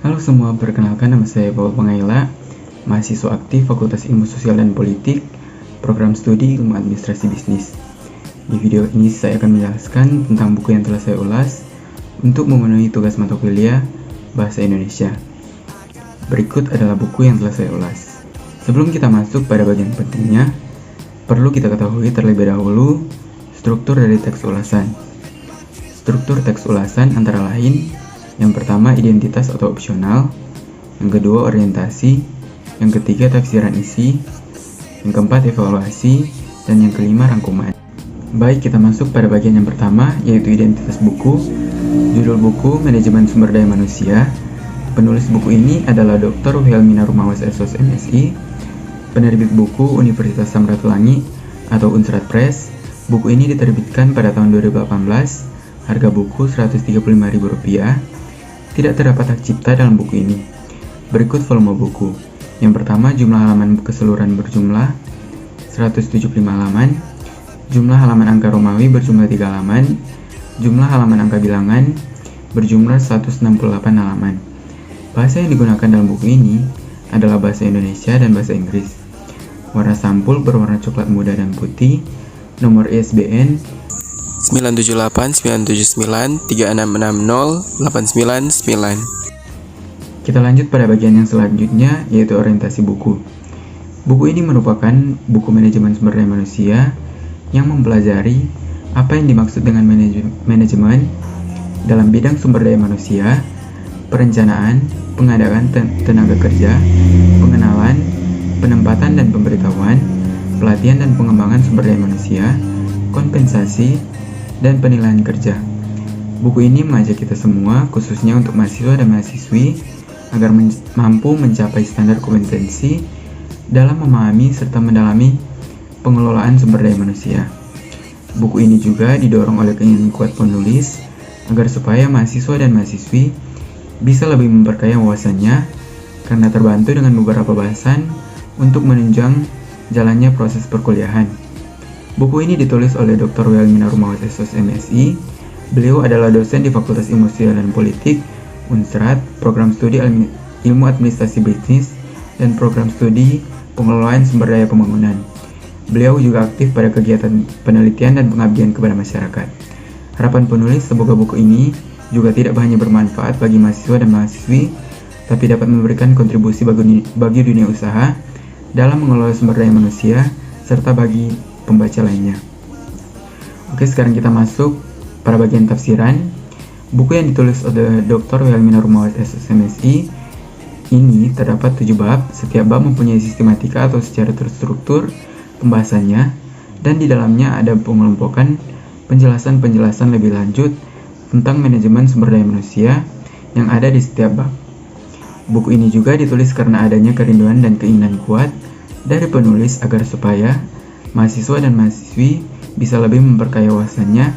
Halo semua, perkenalkan nama saya Paul Pangaila, mahasiswa aktif Fakultas Ilmu Sosial dan Politik, Program Studi Ilmu Administrasi Bisnis. Di video ini saya akan menjelaskan tentang buku yang telah saya ulas untuk memenuhi tugas mata kuliah Bahasa Indonesia. Berikut adalah buku yang telah saya ulas. Sebelum kita masuk pada bagian pentingnya, perlu kita ketahui terlebih dahulu struktur dari teks ulasan. Struktur teks ulasan antara lain: yang pertama, identitas atau opsional. Yang kedua, orientasi. Yang ketiga, tafsiran isi. Yang keempat, evaluasi. Dan yang kelima, rangkuman. Baik, kita masuk pada bagian yang pertama, yaitu identitas buku. Judul buku, Manajemen Sumber Daya Manusia. Penulis buku ini adalah Dr. Wilhelmina Rumawas SOS MSI. Penerbit buku Universitas Samratulangi atau Unsrat Press. Buku ini diterbitkan pada tahun 2018. Harga buku Rp135.000. Tidak terdapat hak cipta dalam buku ini. Berikut volume buku. Yang pertama, jumlah halaman keseluruhan berjumlah 175 halaman. Jumlah halaman angka Romawi berjumlah 3 halaman. Jumlah halaman angka bilangan berjumlah 168 halaman. Bahasa yang digunakan dalam buku ini adalah bahasa Indonesia dan bahasa Inggris. Warna sampul berwarna coklat muda dan putih. Nomor ISBN 978-979-3660-899. Kita lanjut pada bagian yang selanjutnya, yaitu orientasi buku. Buku ini merupakan buku manajemen sumber daya manusia yang mempelajari apa yang dimaksud dengan manajemen dalam bidang sumber daya manusia, perencanaan, pengadaan tenaga kerja, pengenalan, penempatan dan pemberitahuan, pelatihan dan pengembangan sumber daya manusia, kompensasi, dan penilaian kerja. Buku ini mengajak kita semua, khususnya untuk mahasiswa dan mahasiswi, agar mampu mencapai standar kompetensi dalam memahami serta mendalami pengelolaan sumber daya manusia. Buku ini juga didorong oleh keinginan kuat penulis agar supaya mahasiswa dan mahasiswi bisa lebih memperkaya wawasannya karena terbantu dengan beberapa bahasan untuk menunjang jalannya proses perkuliahan. Buku ini ditulis oleh Dr. Wilhelmina Rumawas SOS MSI. Beliau adalah dosen di Fakultas Ilmu Sosial dan Politik, Unsrat, Program Studi Ilmu Administrasi Bisnis, dan Program Studi Pengelolaan Sumber Daya Pembangunan. Beliau juga aktif pada kegiatan penelitian dan pengabdian kepada masyarakat. Harapan penulis semoga buku ini juga tidak hanya bermanfaat bagi mahasiswa dan mahasiswi, tapi dapat memberikan kontribusi bagi dunia usaha dalam mengelola sumber daya manusia, serta bagi pembaca lainnya. Oke, sekarang kita masuk pada bagian tafsiran. Buku yang ditulis oleh Dr. Wilhelmina Rumawas SOS MSI ini terdapat 7 bab. Setiap bab mempunyai sistematika atau secara terstruktur pembahasannya, dan di dalamnya ada pengelompokan penjelasan-penjelasan lebih lanjut tentang manajemen sumber daya manusia yang ada di setiap bab. Buku ini juga ditulis karena adanya kerinduan dan keinginan kuat dari penulis agar supaya mahasiswa dan mahasiswi bisa lebih memperkaya wawasannya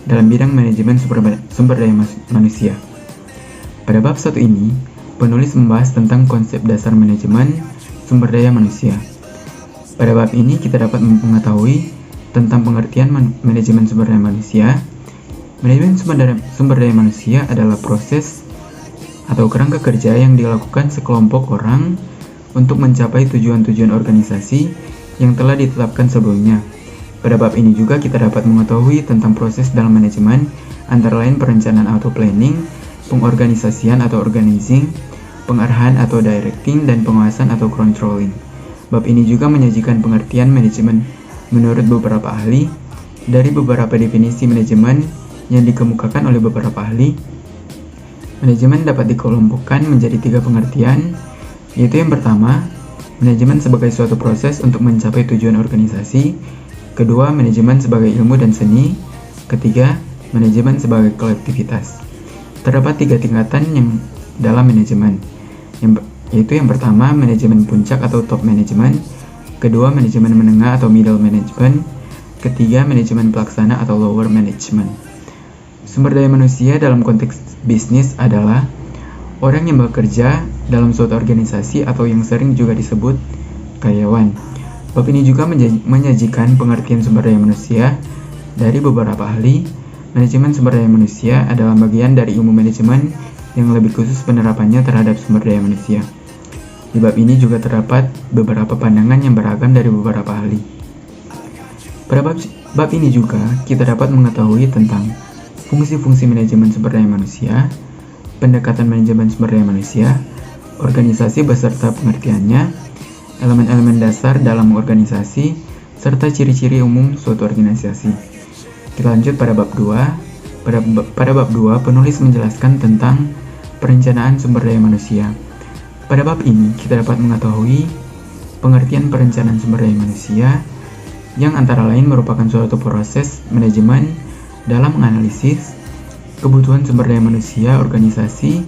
dalam bidang manajemen sumber daya manusia. Pada bab 1 ini, penulis membahas tentang konsep dasar manajemen sumber daya manusia. Pada bab ini kita dapat mengetahui tentang pengertian manajemen sumber daya manusia. Manajemen sumber daya manusia adalah proses atau kerangka kerja yang dilakukan sekelompok orang untuk mencapai tujuan-tujuan organisasi yang telah ditetapkan sebelumnya. Pada bab ini juga kita dapat mengetahui tentang proses dalam manajemen, antara lain perencanaan atau planning, pengorganisasian atau organizing, pengarahan atau directing, dan pengawasan atau controlling. Bab ini juga menyajikan pengertian manajemen menurut beberapa ahli. Dari beberapa definisi manajemen yang dikemukakan oleh beberapa ahli, manajemen dapat dikelompokkan menjadi 3 pengertian, yaitu yang pertama, manajemen sebagai suatu proses untuk mencapai tujuan organisasi. Kedua, manajemen sebagai ilmu dan seni. Ketiga, manajemen sebagai kolektivitas. Terdapat 3 tingkatan yang dalam manajemen, yaitu yang pertama, manajemen puncak atau top management. Kedua, manajemen menengah atau middle management. Ketiga, manajemen pelaksana atau lower management. Sumber daya manusia dalam konteks bisnis adalah orang yang bekerja dalam suatu organisasi atau yang sering juga disebut karyawan. Bab ini juga menyajikan pengertian sumber daya manusia dari beberapa ahli. Manajemen sumber daya manusia adalah bagian dari ilmu manajemen yang lebih khusus penerapannya terhadap sumber daya manusia. Di bab ini juga terdapat beberapa pandangan yang beragam dari beberapa ahli. Pada bab ini juga kita dapat mengetahui tentang fungsi-fungsi manajemen sumber daya manusia, pendekatan manajemen sumber daya manusia, organisasi beserta pengertiannya, elemen-elemen dasar dalam organisasi, serta ciri-ciri umum suatu organisasi. Kita lanjut pada bab 2. Pada bab 2, penulis menjelaskan tentang perencanaan sumber daya manusia. Pada bab ini, kita dapat mengetahui pengertian perencanaan sumber daya manusia yang antara lain merupakan suatu proses manajemen dalam menganalisis kebutuhan sumber daya manusia organisasi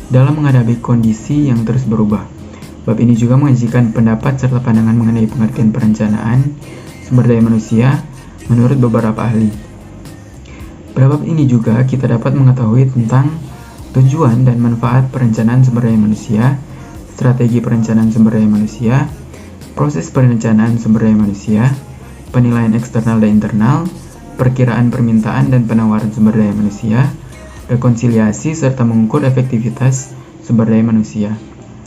dalam menghadapi kondisi yang terus berubah. Bab ini juga mengajikan pendapat serta pandangan mengenai pengertian perencanaan sumber daya manusia menurut beberapa ahli. Pada bab ini juga kita dapat mengetahui tentang tujuan dan manfaat perencanaan sumber daya manusia, strategi perencanaan sumber daya manusia, proses perencanaan sumber daya manusia, penilaian eksternal dan internal, perkiraan permintaan dan penawaran sumber daya manusia, rekonsiliasi serta mengukur efektivitas sumber daya manusia.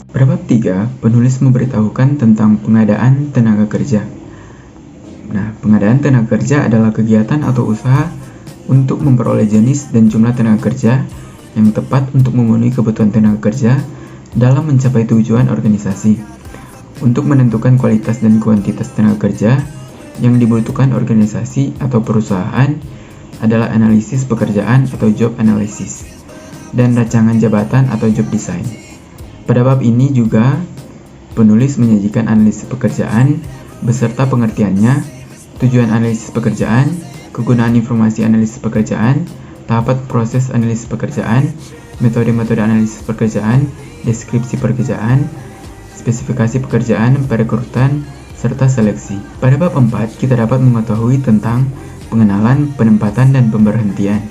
Pada bab 3, penulis memberitahukan tentang pengadaan tenaga kerja. Pengadaan tenaga kerja adalah kegiatan atau usaha untuk memperoleh jenis dan jumlah tenaga kerja yang tepat untuk memenuhi kebutuhan tenaga kerja dalam mencapai tujuan organisasi. Untuk menentukan kualitas dan kuantitas tenaga kerja yang dibutuhkan organisasi atau perusahaan adalah analisis pekerjaan atau job analysis, dan rancangan jabatan atau job design. Pada bab ini juga penulis menyajikan analisis pekerjaan beserta pengertiannya, tujuan analisis pekerjaan, kegunaan informasi analisis pekerjaan, tahapan proses analisis pekerjaan, metode-metode analisis pekerjaan, deskripsi pekerjaan, spesifikasi pekerjaan, perekrutan, serta seleksi. Pada bab 4, kita dapat mengetahui tentang pengenalan, penempatan, dan pemberhentian.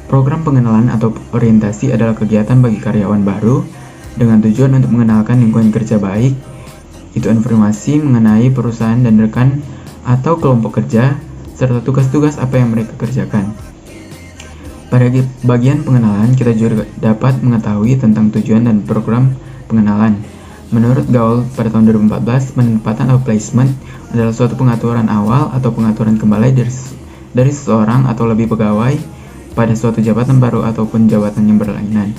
Program pengenalan atau orientasi adalah kegiatan bagi karyawan baru dengan tujuan untuk mengenalkan lingkungan kerja baik, itu informasi mengenai perusahaan dan rekan atau kelompok kerja, serta tugas-tugas apa yang mereka kerjakan. Pada bagian pengenalan, kita juga dapat mengetahui tentang tujuan dan program pengenalan. Menurut Gaul, pada tahun 2014, penempatan atau placement adalah suatu pengaturan awal atau pengaturan kembali dari seseorang atau lebih pegawai pada suatu jabatan baru ataupun jabatan yang berlainan.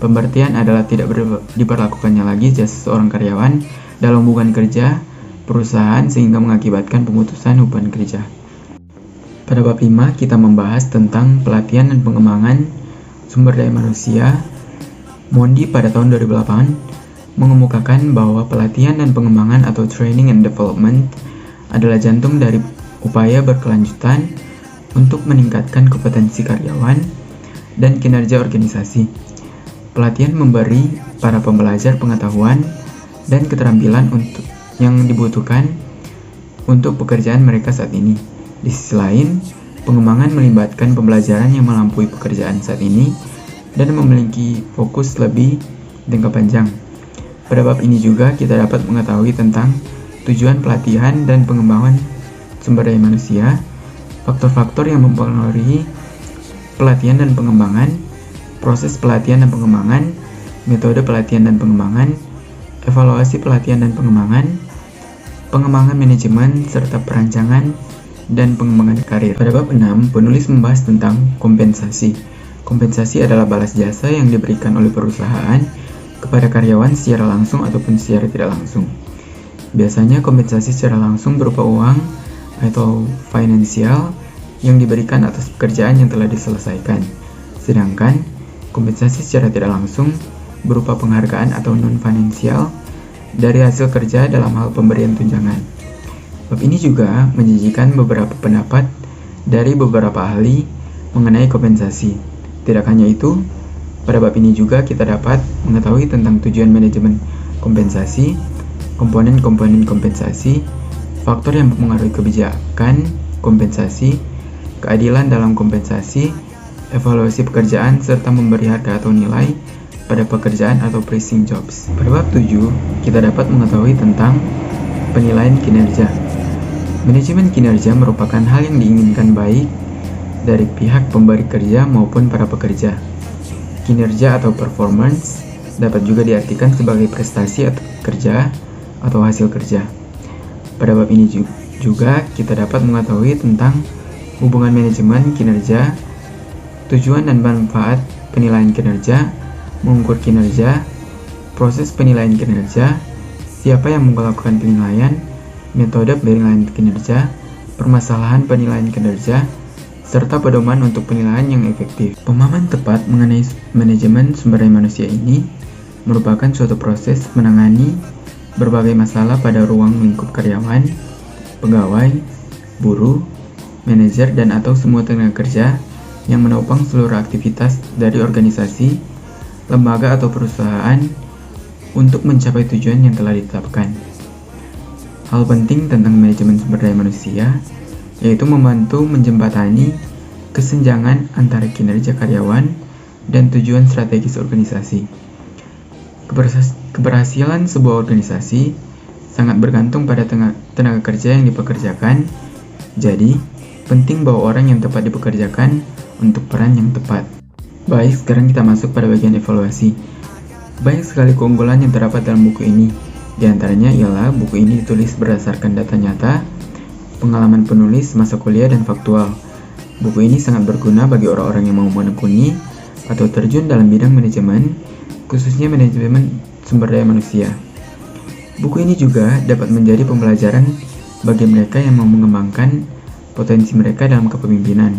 Pemberhentian adalah tidak diperlakukannya lagi jasa seorang karyawan dalam hubungan kerja perusahaan sehingga mengakibatkan pemutusan hubungan kerja. Pada bab 5, kita membahas tentang pelatihan dan pengembangan sumber daya manusia. Mondi pada tahun 2008 mengemukakan bahwa pelatihan dan pengembangan atau training and development adalah jantung dari upaya berkelanjutan untuk meningkatkan kompetensi karyawan dan kinerja organisasi. Pelatihan memberi para pembelajar pengetahuan dan keterampilan yang dibutuhkan untuk pekerjaan mereka saat ini. Di sisi lain, pengembangan melibatkan pembelajaran yang melampaui pekerjaan saat ini dan memiliki fokus lebih jangka panjang. Pada bab ini juga kita dapat mengetahui tentang tujuan pelatihan dan pengembangan sumber daya manusia, faktor-faktor yang mempengaruhi pelatihan dan pengembangan, proses pelatihan dan pengembangan, metode pelatihan dan pengembangan, evaluasi pelatihan dan pengembangan manajemen, serta perancangan dan pengembangan karir. Pada bab 6, penulis membahas tentang kompensasi. Kompensasi adalah balas jasa yang diberikan oleh perusahaan kepada karyawan secara langsung ataupun secara tidak langsung. Biasanya kompensasi secara langsung berupa uang atau finansial yang diberikan atas pekerjaan yang telah diselesaikan. Sedangkan kompensasi secara tidak langsung berupa penghargaan atau non-finansial dari hasil kerja dalam hal pemberian tunjangan. Bab ini juga menyajikan beberapa pendapat dari beberapa ahli mengenai kompensasi. Tidak hanya itu, pada bab ini juga kita dapat mengetahui tentang tujuan manajemen kompensasi, komponen-komponen kompensasi, faktor yang mempengaruhi kebijakan kompensasi, keadilan dalam kompensasi, evaluasi pekerjaan, serta memberi harga atau nilai pada pekerjaan atau pricing jobs. Pada bab 7, kita dapat mengetahui tentang penilaian kinerja. Manajemen kinerja merupakan hal yang diinginkan baik dari pihak pemberi kerja maupun para pekerja. Kinerja atau performance dapat juga diartikan sebagai prestasi atau kerja atau hasil kerja. Pada bab ini juga kita dapat mengetahui tentang hubungan manajemen kinerja, tujuan dan manfaat penilaian kinerja, mengukur kinerja, proses penilaian kinerja, siapa yang melakukan penilaian, metode penilaian kinerja, permasalahan penilaian kinerja, serta pedoman untuk penilaian yang efektif. Pemahaman tepat mengenai manajemen sumber daya manusia ini merupakan suatu proses menangani berbagai masalah pada ruang lingkup karyawan, pegawai, buruh, manajer, dan atau semua tenaga kerja yang menopang seluruh aktivitas dari organisasi, lembaga atau perusahaan untuk mencapai tujuan yang telah ditetapkan. Hal penting tentang manajemen sumber daya manusia yaitu membantu menjembatani kesenjangan antara kinerja karyawan dan tujuan strategis organisasi. Keberhasilan sebuah organisasi sangat bergantung pada tenaga kerja yang dipekerjakan. Jadi, penting bahwa orang yang tepat dipekerjakan untuk peran yang tepat. Baik, sekarang kita masuk pada bagian evaluasi. Banyak sekali keunggulan yang terdapat dalam buku ini. Di antaranya ialah buku ini ditulis berdasarkan data nyata, pengalaman penulis masa kuliah, dan faktual. Buku ini sangat berguna bagi orang-orang yang mau menekuni atau terjun dalam bidang manajemen, khususnya manajemen sumber daya manusia. Buku ini juga dapat menjadi pembelajaran bagi mereka yang mau mengembangkan potensi mereka dalam kepemimpinan.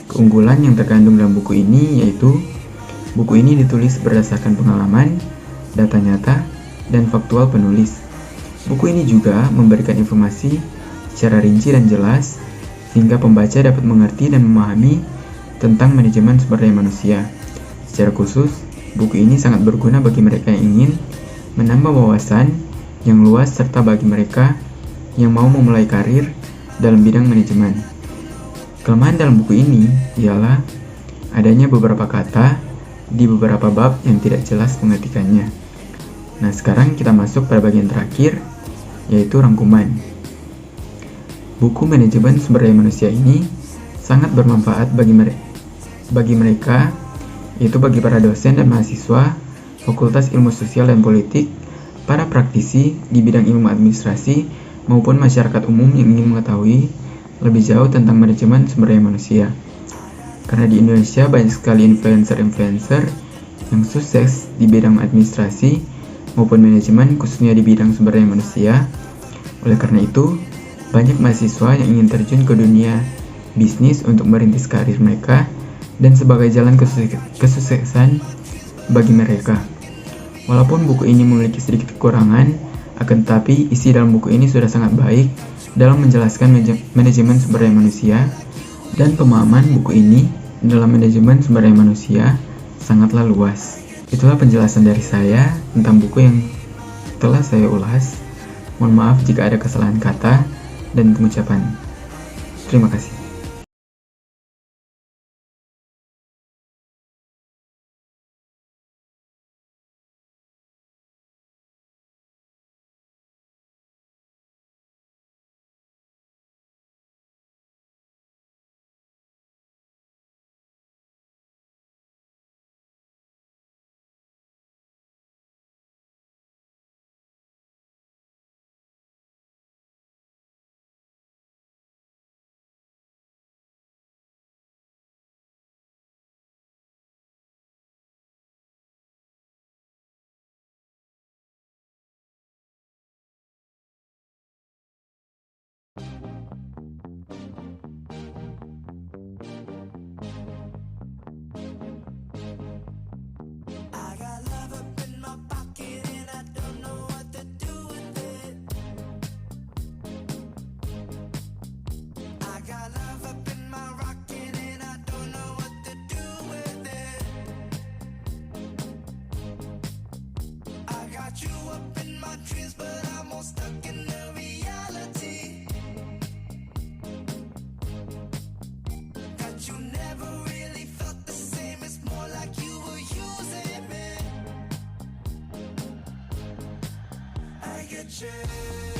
Keunggulan yang terkandung dalam buku ini yaitu buku ini ditulis berdasarkan pengalaman, data nyata, dan faktual penulis. Buku ini juga memberikan informasi secara rinci dan jelas sehingga pembaca dapat mengerti dan memahami tentang manajemen sumber daya manusia. Secara khusus, buku ini sangat berguna bagi mereka yang ingin menambah wawasan yang luas serta bagi mereka yang mau memulai karir dalam bidang manajemen. Kelemahan dalam buku ini ialah adanya beberapa kata di beberapa bab yang tidak jelas pengetikannya. Nah, sekarang kita masuk pada bagian terakhir, yaitu rangkuman. Buku manajemen sumber daya manusia ini sangat bermanfaat bagi mereka, yaitu bagi para dosen dan mahasiswa Fakultas Ilmu Sosial dan Politik, para praktisi di bidang ilmu administrasi, maupun masyarakat umum yang ingin mengetahui lebih jauh tentang manajemen sumber daya manusia. Karena di Indonesia banyak sekali influencer-influencer yang sukses di bidang administrasi maupun manajemen, khususnya di bidang sumber daya manusia. Oleh karena itu, banyak mahasiswa yang ingin terjun ke dunia bisnis untuk merintis karir mereka dan sebagai jalan kesuksesan bagi mereka. Walaupun buku ini memiliki sedikit kekurangan, akan tetapi isi dalam buku ini sudah sangat baik dalam menjelaskan manajemen sumber daya manusia, dan pemahaman buku ini dalam manajemen sumber daya manusia sangatlah luas. Itulah penjelasan dari saya tentang buku yang telah saya ulas. Mohon maaf jika ada kesalahan kata dan pengucapan. Terima kasih. You up in my dreams, but I'm all stuck in the reality that you never really felt the same. It's more like you were using me. I get chills.